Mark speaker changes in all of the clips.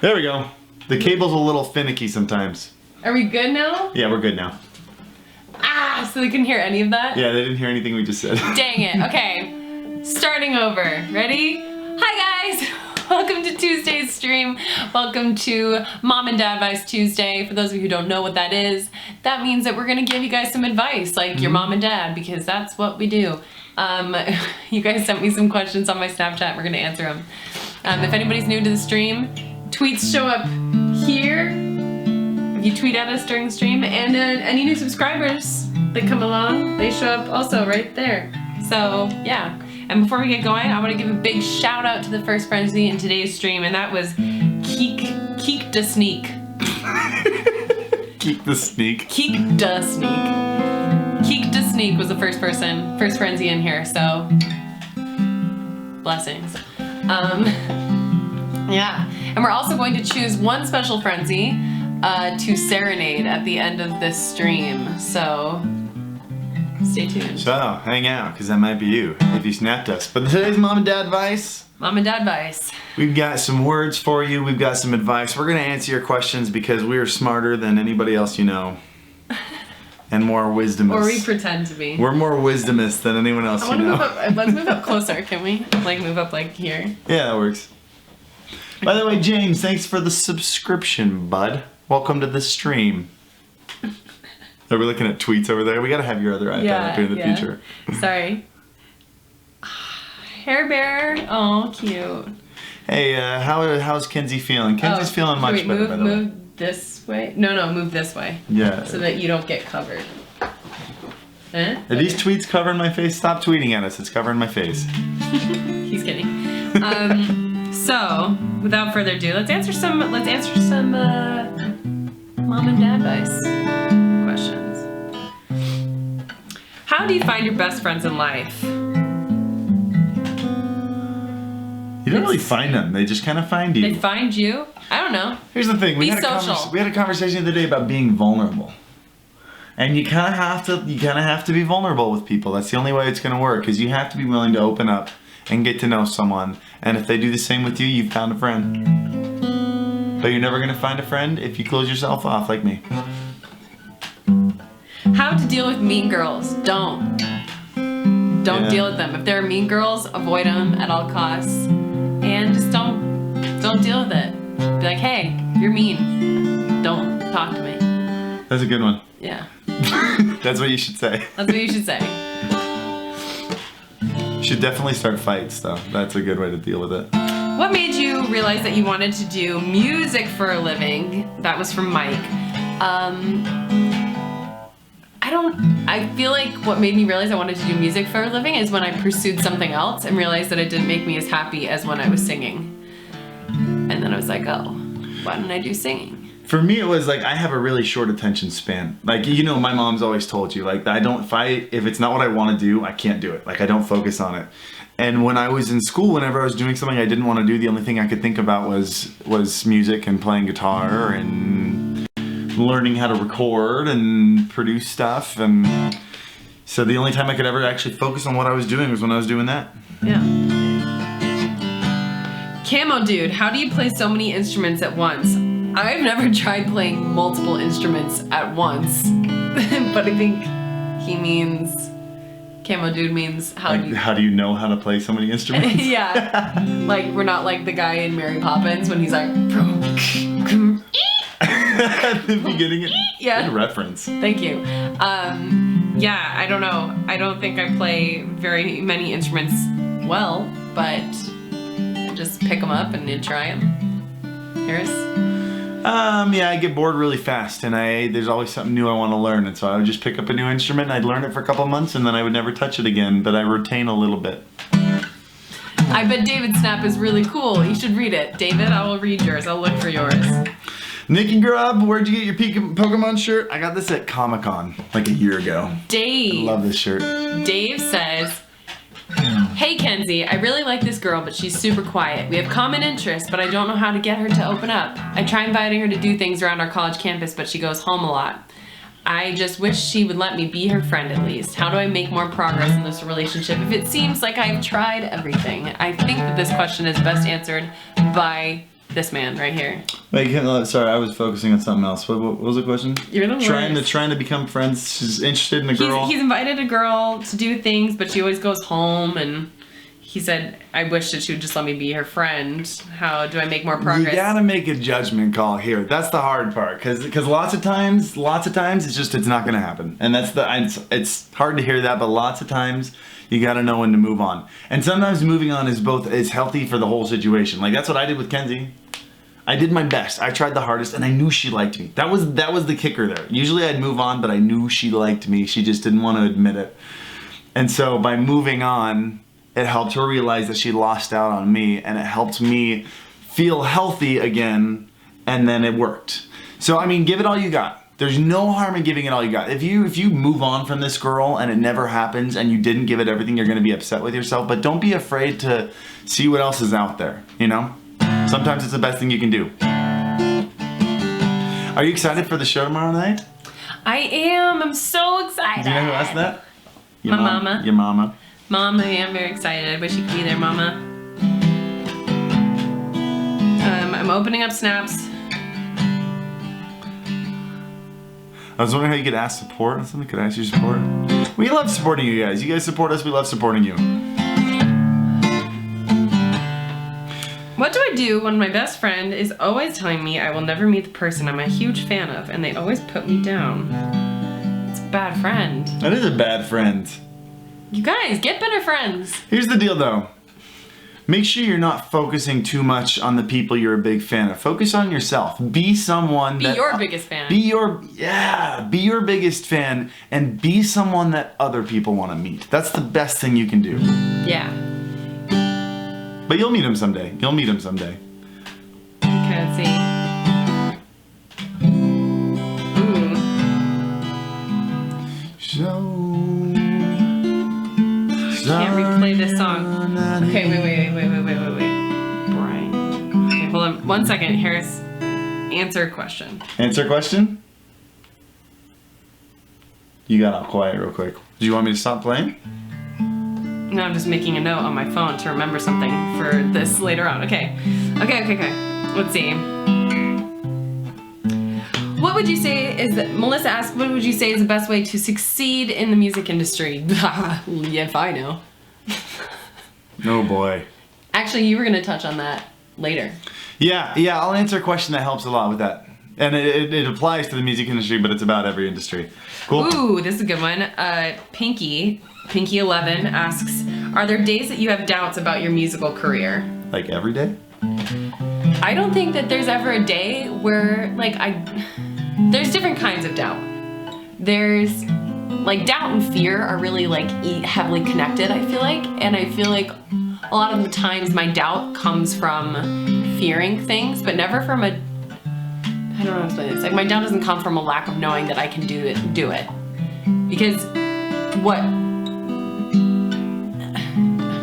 Speaker 1: There we go. The cable's a little finicky sometimes.
Speaker 2: Are we good now?
Speaker 1: Yeah, we're good now.
Speaker 2: Ah, so they couldn't hear any of that?
Speaker 1: Yeah, they didn't hear anything we just said.
Speaker 2: Dang it. Okay. Starting over. Ready? Hi guys! Welcome to Tuesday's stream. Welcome to Mom and Dad Advice Tuesday. For those of you who don't know what that is, that means that we're gonna give you guys some advice, like your mom and dad, because that's what we do. You guys sent me some questions on my Snapchat. We're gonna answer them. If anybody's new to the stream, tweets show up here if you tweet at us during the stream, and any new subscribers that come along, they show up also right there. So yeah. And before we get going, I want to give a big shout out to the first frenzy in today's stream, and that was Keek da Sneak.
Speaker 1: Keek the Sneak.
Speaker 2: Keek da Sneak. Keek da Sneak was the first frenzy in here, so blessings. Yeah, and we're also going to choose one special frenzy to serenade at the end of this stream, so stay tuned.
Speaker 1: So, hang out, because that might be you, if you snapped us. But today's Mom and Dad Advice.
Speaker 2: Mom and Dad Advice.
Speaker 1: We've got some words for you, we've got some advice. We're going to answer your questions because we are smarter than anybody else you know. And more wisdomous.
Speaker 2: Or we pretend to be.
Speaker 1: We're more wisdomous than anyone else you know.
Speaker 2: Let's move up closer, can we? Like move up like here.
Speaker 1: Yeah, that works. By the way, James, thanks for the subscription, bud. Welcome to the stream. Are we looking at tweets over there? We gotta have your other iPad up here in the future.
Speaker 2: Sorry. Hair Bear. Oh, cute.
Speaker 1: Hey, how's Kenzie feeling? Kenzie's feeling much better, by the way.
Speaker 2: Move this way? No, move this way.
Speaker 1: Yeah.
Speaker 2: So that you don't get covered.
Speaker 1: Are these tweets covering my face? Stop tweeting at us. It's covering my face.
Speaker 2: He's kidding. So, without further ado, let's answer some Mom and Dad Advice questions. How do you find your best friends in life?
Speaker 1: You don't really find them. They just kind of find you.
Speaker 2: They find you? I don't know.
Speaker 1: Here's the thing. We had a conversation the other day about being vulnerable. And you kind of have to be vulnerable with people. That's the only way it's going to work, because you have to be willing to open up and get to know someone. And if they do the same with you, you've found a friend. But you're never going to find a friend if you close yourself off like me.
Speaker 2: How to deal with mean girls? Don't deal with them. If they're mean girls, avoid them at all costs. And just don't deal with it. Be like, hey, you're mean. Don't talk to me.
Speaker 1: That's a good one.
Speaker 2: Yeah.
Speaker 1: That's what you should say.
Speaker 2: That's what you should say.
Speaker 1: You should definitely start fights, though. That's a good way to deal with it.
Speaker 2: What made you realize that you wanted to do music for a living? That was from Mike. I feel like what made me realize I wanted to do music for a living is when I pursued something else and realized that it didn't make me as happy as when I was singing. And then I was like, oh, why didn't I do singing?
Speaker 1: For me, it was like, I have a really short attention span. Like, you know, my mom's always told you, like, if it's not what I want to do, I can't do it. Like, I don't focus on it. And when I was in school, whenever I was doing something I didn't want to do, the only thing I could think about was music and playing guitar and learning how to record and produce stuff. And so the only time I could ever actually focus on what I was doing was when I was doing that.
Speaker 2: Yeah. Camo Dude, how do you play so many instruments at once? I've never tried playing multiple instruments at once, but I think he means, Camo Dude means how
Speaker 1: do you know how to play so many instruments?
Speaker 2: Yeah, like we're not like the guy in Mary Poppins when he's like
Speaker 1: at the beginning.
Speaker 2: Yeah.
Speaker 1: Good reference.
Speaker 2: Thank you. Yeah, I don't know. I don't think I play very many instruments well, but I just pick them up and you try them. Harris?
Speaker 1: Yeah, I get bored really fast, and there's always something new I want to learn, and so I would just pick up a new instrument, and I'd learn it for a couple months, and then I would never touch it again, but I retain a little bit.
Speaker 2: I bet David's Snap is really cool. You should read it. David, I will read yours. I'll look for yours.
Speaker 1: Nikki Grubb, where'd you get your Pokemon shirt? I got this at Comic-Con, like a year ago.
Speaker 2: Dave.
Speaker 1: I love this shirt.
Speaker 2: Dave says, hey Kenzie, I really like this girl, but she's super quiet. We have common interests, but I don't know how to get her to open up. I try inviting her to do things around our college campus, but she goes home a lot. I just wish she would let me be her friend at least. How do I make more progress in this relationship if it seems like I've tried everything? I think that this question is best answered by this man right here.
Speaker 1: Wait, sorry, I was focusing on something else. What was the question?
Speaker 2: You're the worst.
Speaker 1: Trying to become friends. She's interested in a girl.
Speaker 2: He's invited a girl to do things, but she always goes home, and he said, I wish that she would just let me be her friend. How do I make more progress?
Speaker 1: You gotta make a judgment call here. That's the hard part, because lots of times it's not gonna happen, and it's hard to hear that, but lots of times you gotta know when to move on. And sometimes moving on is healthy for the whole situation. Like that's what I did with Kenzie. I did my best. I tried the hardest, and I knew she liked me. That was the kicker there. Usually I'd move on, but I knew she liked me. She just didn't want to admit it. And so by moving on, it helped her realize that she lost out on me, and it helped me feel healthy again, and then it worked. So, I mean, give it all you got. There's no harm in giving it all you got. If you move on from this girl and it never happens and you didn't give it everything, you're going to be upset with yourself, but don't be afraid to see what else is out there, you know? Sometimes it's the best thing you can do. Are you excited for the show tomorrow night?
Speaker 2: I am. I'm so excited.
Speaker 1: Do you know who asked that?
Speaker 2: My mama.
Speaker 1: Your mama.
Speaker 2: Mom, I am very excited. I wish you could be there, Mama. I'm opening up snaps.
Speaker 1: I was wondering how you could ask support or something. Could I ask you support? We love supporting you guys. You guys support us. We love supporting you.
Speaker 2: What do I do when my best friend is always telling me I will never meet the person I'm a huge fan of, and they always put me down? It's a bad friend.
Speaker 1: That is a bad friend.
Speaker 2: You guys, get better friends.
Speaker 1: Here's the deal though. Make sure you're not focusing too much on the people you're a big fan of. Focus on yourself. Be someone
Speaker 2: Be your biggest fan.
Speaker 1: Be your biggest fan, and be someone that other people want to meet. That's the best thing you can do.
Speaker 2: Yeah.
Speaker 1: But you'll meet him someday. You'll meet him someday.
Speaker 2: Kenzie. Ooh. Can't replay this song. Okay, wait. Brian. Okay, hold on 1 second. Harris, answer question.
Speaker 1: Answer question? You got all quiet real quick. Do you want me to stop playing?
Speaker 2: No, I'm just making a note on my phone to remember something for this later on. Okay. Let's see. What would you say is Melissa asked, what would you say is the best way to succeed in the music industry? Yeah, if I know.
Speaker 1: Oh boy.
Speaker 2: Actually, you were going to touch on that later.
Speaker 1: Yeah, I'll answer a question that helps a lot with that. And it applies to the music industry, but it's about every industry. Cool.
Speaker 2: Ooh, this is a good one. Pinky11 asks, are there days that you have doubts about your musical career?
Speaker 1: Like every day?
Speaker 2: I don't think that there's ever a day where, there's different kinds of doubt. There's, doubt and fear are really, heavily connected, I feel like. And I feel like a lot of the times my doubt comes from fearing things, but never from I don't know how to explain this. My doubt doesn't come from a lack of knowing that I can do it. Because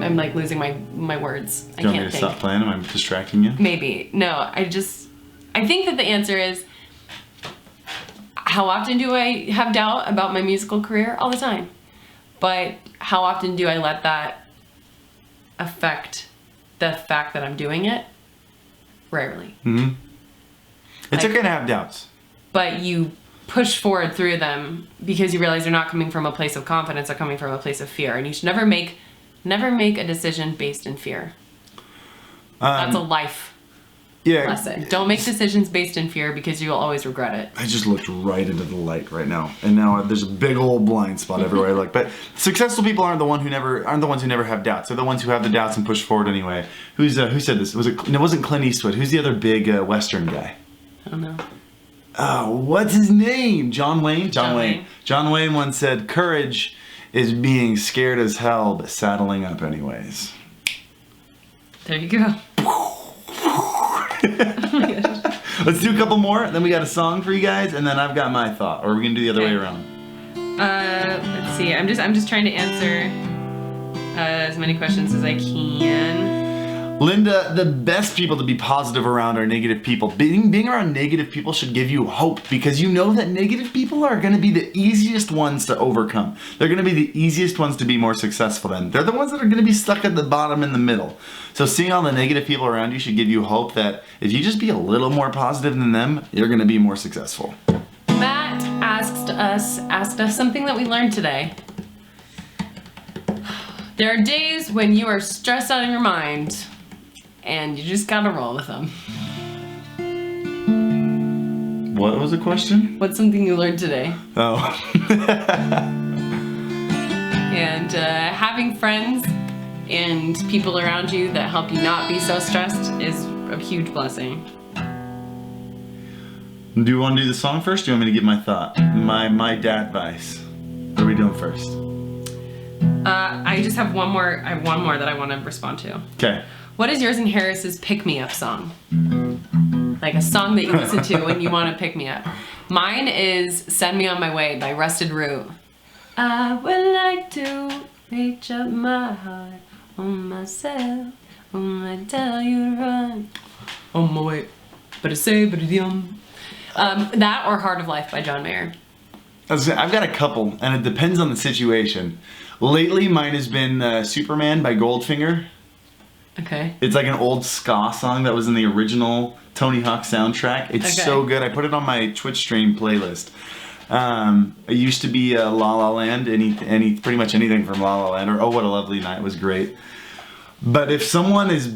Speaker 2: I'm losing my words.
Speaker 1: Do you want me to stop playing? Am I distracting you?
Speaker 2: Maybe. No, I think that the answer is, how often do I have doubt about my musical career? All the time. But how often do I let that affect the fact that I'm doing it? Rarely.
Speaker 1: Mm-hmm. It's okay to have doubts.
Speaker 2: But you push forward through them because you realize they're not coming from a place of confidence, they're coming from a place of fear. And you should never make a decision based in fear. That's a life lesson. Don't make decisions based in fear because you'll always regret it.
Speaker 1: I just looked right into the light right now, and now there's a big old blind spot everywhere I look. But successful people aren't the ones who never have doubts. They're the ones who have the doubts and push forward anyway. Who said this? It wasn't Clint Eastwood. Who's the other big Western guy?
Speaker 2: I don't know.
Speaker 1: Oh, what's his name? John Wayne? John Wayne. John Wayne once said, "Courage is being scared as hell, but saddling up anyways."
Speaker 2: There you go.
Speaker 1: Let's do a couple more, then we got a song for you guys, and then I've got my thought. Or are we gonna do the other way around?
Speaker 2: Let's see. I'm just trying to answer as many questions as I can.
Speaker 1: Linda, the best people to be positive around are negative people. Being around negative people should give you hope because you know that negative people are going to be the easiest ones to overcome. They're going to be the easiest ones to be more successful than. They're the ones that are going to be stuck at the bottom in the middle. So seeing all the negative people around you should give you hope that if you just be a little more positive than them, you're going to be more successful.
Speaker 2: Matt asked us something that we learned today. There are days when you are stressed out in your mind and you just gotta roll with them.
Speaker 1: What was the question?
Speaker 2: What's something you learned today?
Speaker 1: Oh.
Speaker 2: And having friends and people around you that help you not be so stressed is a huge blessing.
Speaker 1: Do you want to do the song first? Or do you want me to give my thought? My dad advice. What are we doing first?
Speaker 2: I just have one more. I have one more that I want to respond to.
Speaker 1: Okay.
Speaker 2: What is yours and Harris's pick-me-up song? Like a song that you listen to when you want to pick me up. Mine is Send Me On My Way by Rusted Root. I would like to reach up my heart on myself when I tell you to run on my way. But I say, but that or Heart of Life by John Mayer.
Speaker 1: I've got a couple, and it depends on the situation. Lately, mine has been Superman by Goldfinger.
Speaker 2: Okay.
Speaker 1: It's like an old ska song that was in the original Tony Hawk soundtrack. It's so good. I put it on my Twitch stream playlist. It used to be La La Land, pretty much anything from La La Land, or Oh What a Lovely Night was great. But if someone has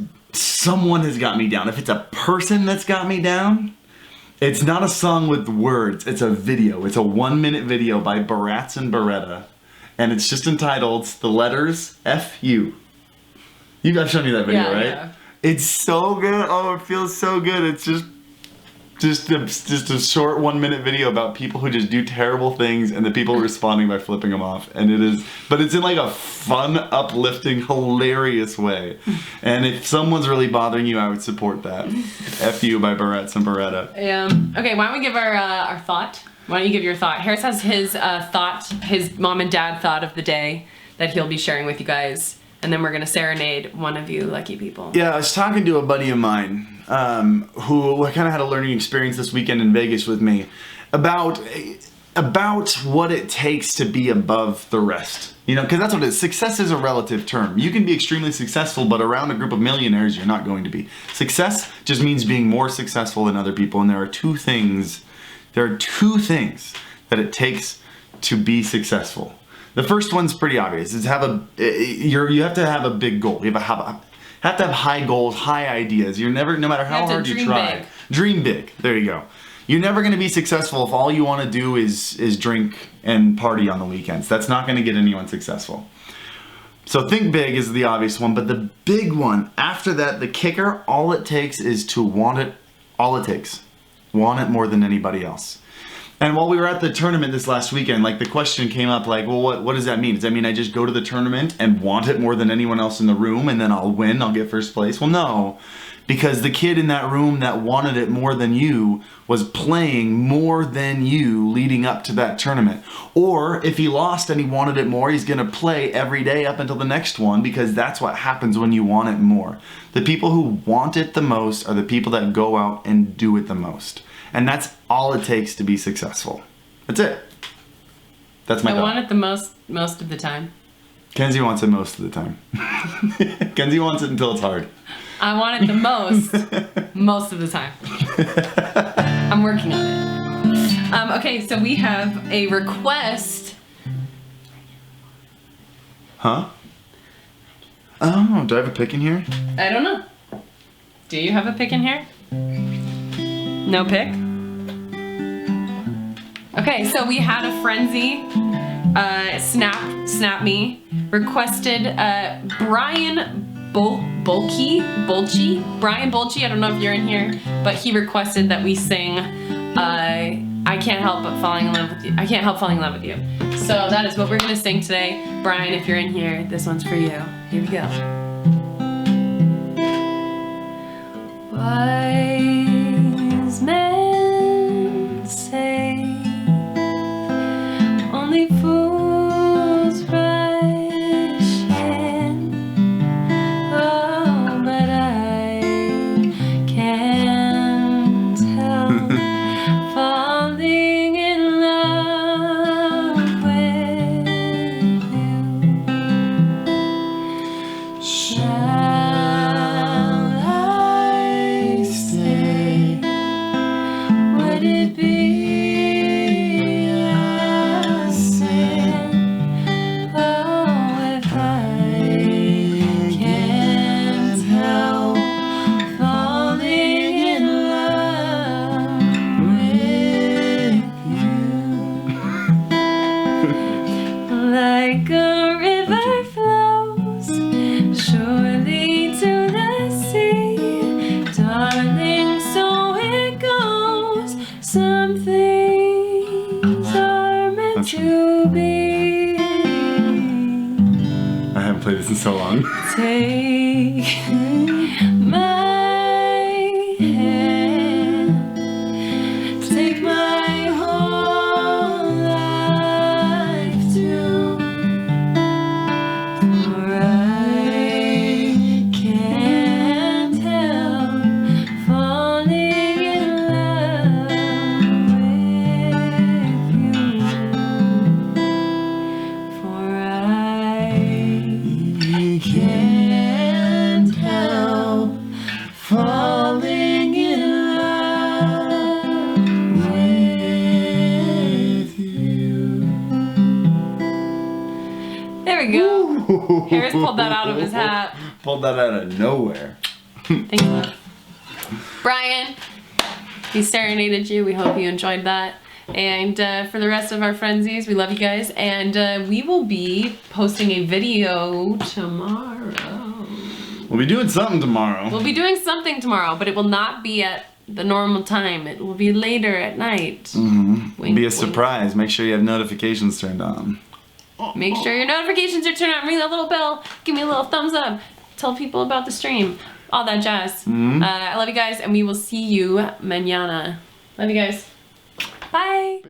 Speaker 1: got me down, if it's a person that's got me down, it's not a song with words. It's a video. It's a 1-minute video by Barats and Beretta, and it's just entitled "The Letters F-U." I've shown you that video, right?
Speaker 2: Yeah.
Speaker 1: It's so good. Oh, it feels so good. It's just a short 1-minute video about people who just do terrible things and the people responding by flipping them off. And but it's in like a fun, uplifting, hilarious way. And if someone's really bothering you, I would support that. F-U by Barats and Beretta.
Speaker 2: Okay, why don't we give our thought? Why don't you give your thought? Harris has his thought, his mom and dad thought of the day that he'll be sharing with you guys. And then we're going to serenade one of you lucky people.
Speaker 1: Yeah, I was talking to a buddy of mine who kind of had a learning experience this weekend in Vegas with me about what it takes to be above the rest. You know, because that's what it is. Success is a relative term. You can be extremely successful, but around a group of millionaires, you're not going to be. Success just means being more successful than other people. And there are two things that it takes to be successful. The first one's pretty obvious. Is you have to have a big goal. You have to have high goals, high ideas. No matter how hard you try. Dream big. There you go. You're never going to be successful if all you want to do is drink and party on the weekends. That's not going to get anyone successful. So think big is the obvious one, but the big one after that, the kicker, all it takes is to want it. All it takes. Want it more than anybody else. And while we were at the tournament this last weekend, like the question came up like, well, what does that mean? Does that mean I just go to the tournament and want it more than anyone else in the room and then I'll win, I'll get first place? Well, no, because the kid in that room that wanted it more than you was playing more than you leading up to that tournament. Or if he lost and he wanted it more, he's going to play every day up until the next one because that's what happens when you want it more. The people who want it the most are the people that go out and do it the most. And that's all it takes to be successful. That's it. That's my thought.
Speaker 2: I want it the most of the time.
Speaker 1: Kenzie wants it most of the time. Kenzie wants it until it's hard.
Speaker 2: I want it the most of the time. I'm working on it. Okay, so we have a request.
Speaker 1: Huh? Oh, do I have a pick in here?
Speaker 2: I don't know. Do you have a pick in here? No pick? Okay, so we had a frenzy. Snap me requested Brian Bolchi. Brian Bolchi, I don't know if you're in here, but he requested that we sing I Can't Help But Falling in Love with You. I Can't Help Falling in Love with You. So that is what we're gonna sing today. Brian, if you're in here, this one's for you. Here we go. Wise men say only fools rush in. Oh, but I
Speaker 1: This is so long.
Speaker 2: Take my hand, take my whole life too, for I can't help falling in love with you, for I can't help falling in love with you. There we go. Harris pulled that out of his hat.
Speaker 1: Pulled that out of nowhere.
Speaker 2: Thank you. Brian, he serenaded you. We hope you enjoyed that. And for the rest of our frenzies, we love you guys. And we will be posting a video tomorrow.
Speaker 1: We'll be doing something tomorrow.
Speaker 2: We'll be doing something tomorrow, but it will not be at the normal time. It will be later at night.
Speaker 1: Mm-hmm.
Speaker 2: Wink,
Speaker 1: Be a
Speaker 2: wink.
Speaker 1: surprise. Make sure you have notifications turned on.
Speaker 2: Make sure your notifications are turned on. Ring that little bell. Give me a little thumbs up. Tell people about the stream. All that jazz.
Speaker 1: Mhm.
Speaker 2: I love you guys, and we will see you mañana. Love you guys. Bye.